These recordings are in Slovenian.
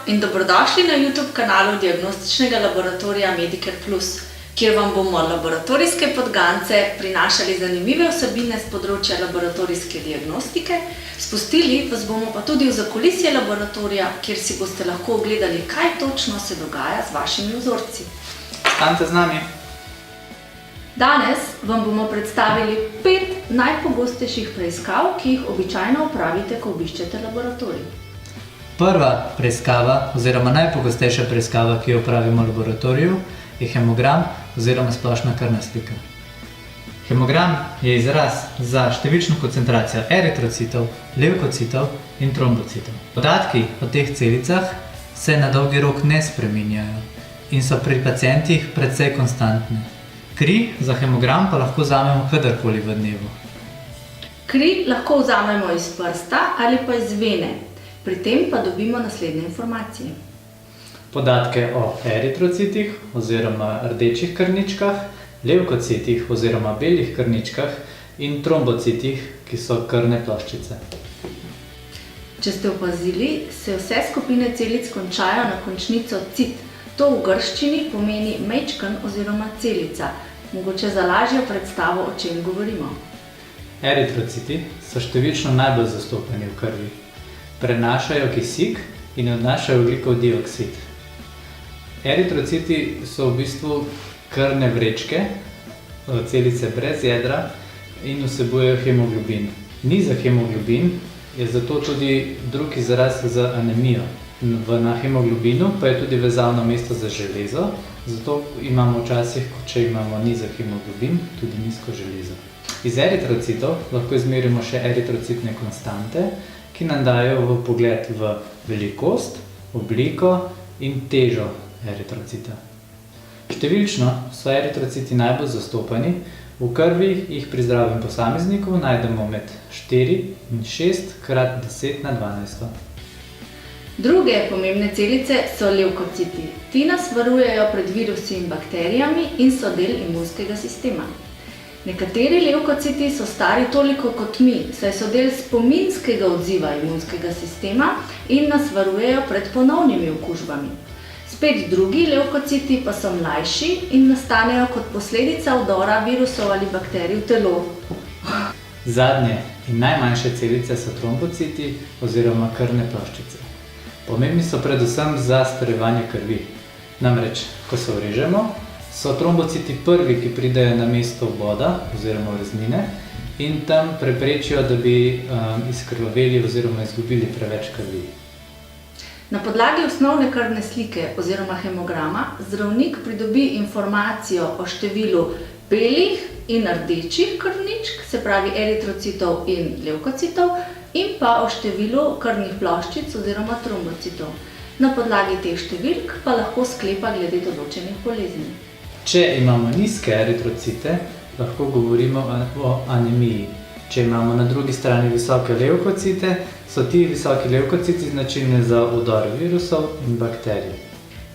in dobrodošli na YouTube kanalu diagnostičnega laboratorija Medicare Plus, kjer vam bomo laboratorijske podgance prinašali zanimive vsebine z področja laboratorijske diagnostike, spustili vas bomo pa tudi v zakulisje laboratorija, kjer si boste lahko ogledali, kaj točno se dogaja z vašimi vzorci. Ostanite z nami! Danes vam bomo predstavili 5 najpogostejših preiskav, ki jih običajno opravite, ko obiščete laboratorij. Prva preiskava oziroma najpogostejša preiskava, ki jo opravimo v laboratoriju, je hemogram oziroma splošna krvna slika. Hemogram je izraz za številčno koncentracijo eritrocitov, levkocitov in trombocitov. Podatki o teh celicah se na dolgi rok ne spreminjajo in so pri pacientih precej konstantne. Kri za hemogram pa lahko vzamemo kadarkoli v dnevu. Kri lahko vzamemo iz prsta ali pa iz vene, pri tem pa dobimo naslednje informacije. Podatke o eritrocitih oziroma rdečih krvničkah, levkocitih oziroma belih krvničkah in trombocitih, ki so krvne ploščice. Če ste opazili, se vse skupine celic končajo na končnico cit. To v grščini pomeni mečken oziroma celica, mogoče za lažjo predstavo, o čem govorimo. Eritrociti so številčno najbolj zastopani v krvi. Prenašajo kisik in odnašajo ogljikov dioksid. Eritrociti so v bistvu krvne vrečke, celice brez jedra in vsebujejo hemoglobin. Nizek hemoglobin je zato tudi drug izraz za anemijo. Na hemoglobinu pa je tudi vezalno mesto za železo, zato imamo včasih, če imamo nizek hemoglobin, tudi nizko železo. Iz eritrocitov lahko izmerimo še eritrocitne konstante, ki nam dajo vpogled v velikost, obliko in težo eritrocita. Številčno so eritrociti najbolj zastopani, v krvi jih pri zdravem posamezniku najdemo med 4 in 6 krat 10 na 12. Druge pomembne celice so levkociti. Ti nas varujejo pred virusi in bakterijami in so del imunskega sistema. Nekateri levkociti so stari toliko kot mi, saj so del spominskega odziva imunskega sistema in nas varujejo pred ponovnimi okužbami. Spet drugi levkociti pa so mlajši in nastanejo kot posledica vdora virusov ali bakterij v telo. Zadnje in najmanjše celice so trombociti oziroma krvne ploščice. Pomembni so predvsem za strjevanje krvi. Namreč, ko se vrežemo, so trombociti prvi, ki pridejo na mesto vboda oziroma vreznine in tam preprečijo, da bi izkrvaveli oziroma izgubili preveč krvi. Na podlagi osnovne krvne slike oziroma hemograma zdravnik pridobi informacijo o številu belih in rdečih krvničk, se pravi eritrocitov in levkocitov, in pa o številu krvnih ploščic oziroma trombocitov. Na podlagi teh številk pa lahko sklepa glede določenih bolezni. Če imamo nizke eritrocite, lahko govorimo o anemiji. Če imamo na drugi strani visoke levkocite, so ti visoki levkociti značilni za vdor virusov in bakterij.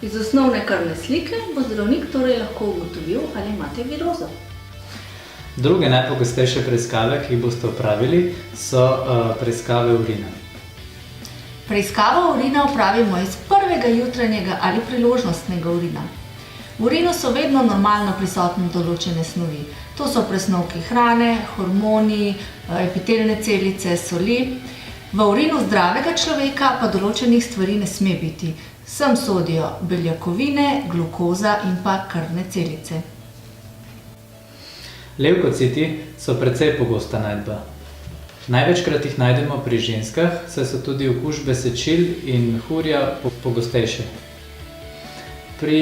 Iz osnovne krvne slike bo zdravnik torej lahko ugotovil, ali imate virozo. Druge najpogostejše preiskave, ki jih boste opravili, so preiskave urina. Preiskavo urina opravimo iz prvega jutranjega ali priložnostnega urina. V urinu so vedno normalno prisotne določene snovi. To so presnovki hrane, hormoni, epitelne celice, soli. V urinu zdravega človeka pa določenih stvari ne sme biti. Sem sodijo beljakovine, glukoza in pa krvne celice. Levkociti so precej pogosta najdba. Največkrat jih najdemo pri ženskah, saj so tudi okužbe sečil in mehurja pogostejše. Pri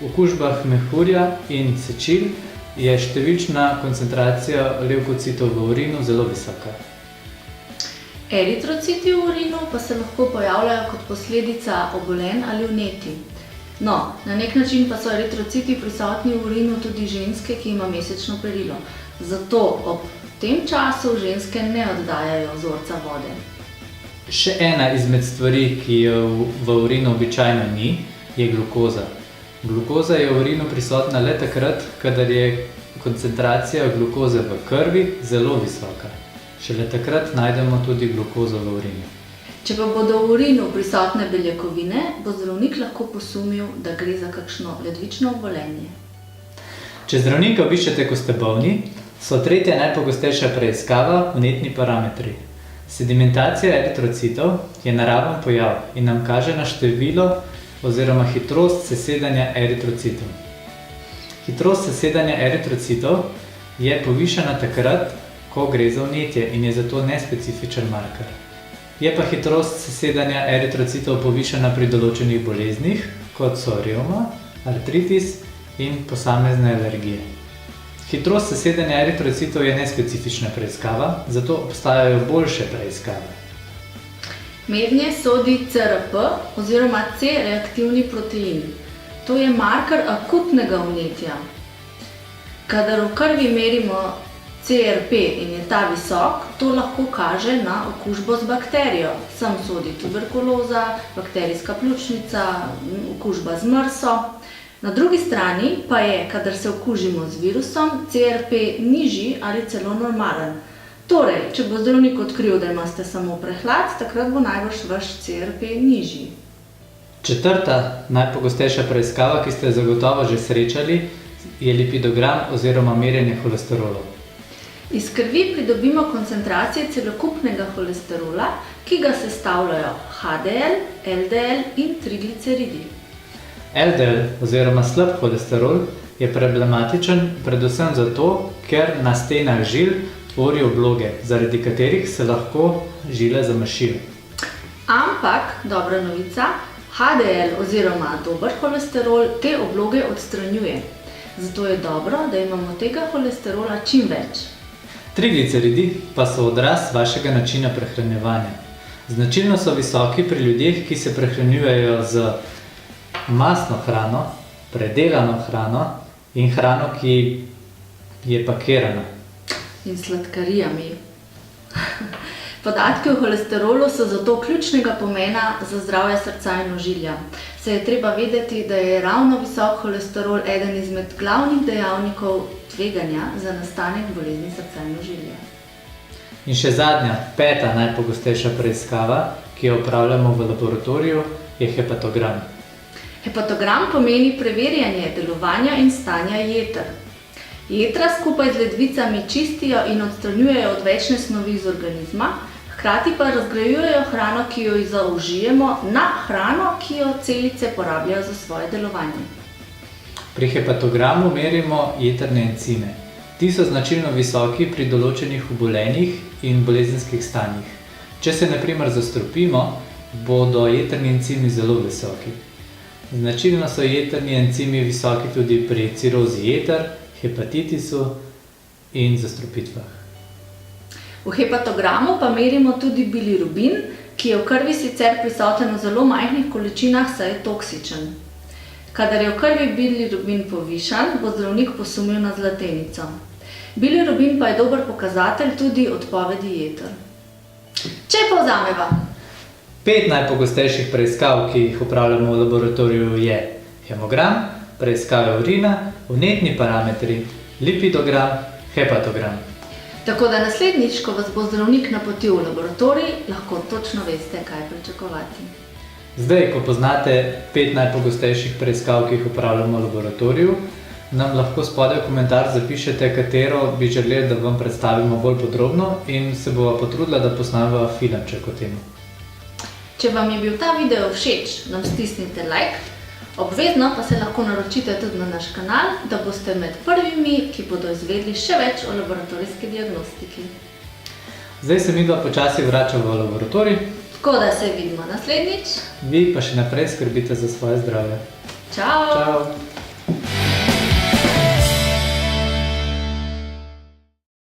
okužbah mehurja in sečil je številčna koncentracija levkocitov v urinu zelo visoka. Eritrociti v urinu pa se lahko pojavljajo kot posledica obolenj ali vnetij. No, na nek način pa so eritrociti prisotni v urinu tudi ženske, ki ima mesečno perilo. Zato ob tem času ženske ne oddajajo vzorca vode. Še ena izmed stvari, ki jo v urinu običajno ni, je glukoza. Glukoza je v urinu prisotna le takrat, kadar je koncentracija glukoze v krvi zelo visoka. Šele takrat najdemo tudi glukozo v urinu. Če pa bodo v urinu prisotne beljakovine, bo zdravnik lahko posumil, da gre za kakšno ledvično obolenje. Če zdravnika obiščete, ko ste bolni, so tretja najpogostejša preiskava vnetni parametri. Sedimentacija eritrocitov je naraven pojav in nam kaže na število oziroma hitrost sesedanja eritrocitov. Hitrost sesedanja eritrocitov je povišana takrat, ko gre za vnetje in je zato nespecifičen marker. Je pa hitrost sesedanja eritrocitov povišana pri določenih boleznih, kot so revma, artritis in posamezne alergije. Hitrost sesedanja eritrocitov je nespecifična preiskava, zato obstajajo boljše preiskave. Mednje sodi CRP oziroma C-reaktivni protein. To je marker akutnega vnetja. Kadar v krvi merimo CRP in je ta visok, to lahko kaže na okužbo z bakterijo. Sem sodi tuberkuloza, bakterijska pljučnica, okužba z MRSO. Na drugi strani pa je, kadar se okužimo z virusom, CRP nižji ali celo normalen. Torej, če bo zdravnik odkril, da imate samo prehlad, takrat bo najbrž vaš CRP nižji. Četrta najpogostejša preiskava, ki ste jo zagotovo že srečali, je lipidogram oziroma merjenje holesterolov. Iz krvi pridobimo koncentracije celokupnega holesterola, ki ga sestavljajo HDL, LDL in trigliceridi. LDL oziroma slab holesterol je problematičen predvsem zato, ker na stenah žil tvorijo obloge, zaradi katerih se lahko žile zamašijo. Ampak, dobra novica, HDL oziroma dober holesterol te obloge odstranjuje. Zato je dobro, da imamo tega holesterola čim več. Trigliceridi pa so odraz vašega načina prehranjevanja. Značilno so visoki pri ljudeh, ki se prehranjujejo z mastno hrano, predelano hrano in hrano, ki je pakirana. In sladkarijami. Podatki o holesterolu so zato ključnega pomena za zdravje srca in ožilja. Se je treba vedeti, da je ravno visok holesterol eden izmed glavnih dejavnikov tveganja za nastanek bolezni srca in ožilja. In še zadnja, peta najpogostejša preiskava, ki jo opravljamo v laboratoriju, je hepatogram. Hepatogram pomeni preverjanje delovanja in stanja jeter. Jetra skupaj z ledvicami čistijo in odstranjujejo odvečne snovi iz organizma, hkrati pa razgrajujejo hrano, ki jo zaužijemo, na hrano, ki jo celice porabljajo za svoje delovanje. Pri hepatogramu merimo jetrne encime. Ti so značilno visoki pri določenih obolenjih in bolezenskih stanjih. Če se na primer zastrupimo, bodo jetrni encimi zelo visoki. Značilno so jetrni encimi visoki tudi pri cirozi jeter, hepatitisu in zastrupitvah. V hepatogramu pa merimo tudi bilirubin, ki je v krvi sicer prisoten v zelo majhnih količinah, saj je toksičen. Kadar je v krvi bilirubin povišan, bo zdravnik posumil na zlatenico. Bilirubin pa je dober pokazatelj tudi odpovedi jeter. Če povzameva. 5 najpogostejših preiskav, ki jih opravljamo v laboratoriju, je hemogram, preiskave urina, vnetni parametri, lipidogram, hepatogram. Tako da naslednjič, ko vas bo zdravnik napotil v laboratorij, lahko točno veste, kaj pričakovati. Zdaj, ko poznate 5 najpogostejših preiskav, ki jih opravljamo v laboratoriju, nam lahko spodaj v komentar zapišete, katero bi želeli, da vam predstavimo bolj podrobno in se bova potrudila, da posnameva filmček o tem. Če vam je bil ta video všeč, nam stisnite like, obvezno pa se lahko naročite tudi na naš kanal, da boste med prvimi, ki bodo izvedli še več o laboratorijski diagnostiki. Zdaj se midva počasi vračava v laboratorij. Tako da se vidimo naslednjič. Vi pa še naprej skrbite za svoje zdravje. Čau! Čau!